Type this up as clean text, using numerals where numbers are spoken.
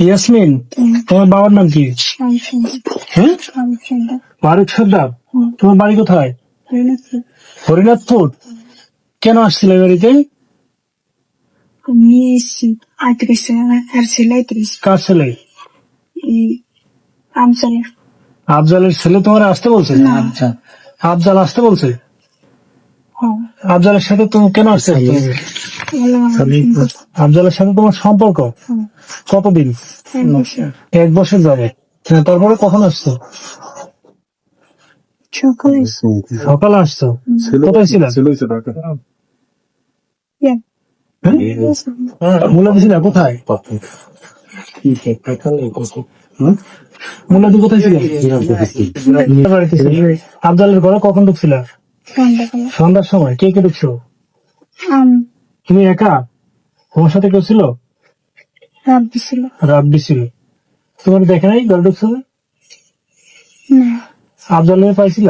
ইয়াসমিন, তোমার বাবার নাম কি? হ্যাঁ, ফারুক সর্দার। তোমার বাড়ি কোথায়? হরিনাথপুর। কেন আসছিলে বাড়িতে? কার ছেলে? আফজালের ছেলে তোমার আসতে বলছে? আচ্ছা, আফজাল আসতে বলছে? আফজালের সাথে তুমি কেন আসছে? আফজালের সাথে তোমার সম্পর্ক কতদিন? 1 বছর যাবে। তারপরে কখন আসছো? সকালে আসছো। কোথায় ছিল? মুলাদি ছিল কোথায়? মুলাদি কোথায় ছিল? আফজালের ঘরে কখন ঢুকছিল? সন্ধ্যার সময়। কে কে ঢুকছো? তুমি একা? তোমার সাথে কেউ ছিল? রাব্বি ছিল। তোমার দেখে নাই ঘরে ঢুকছো? আফজালের পাইছিল?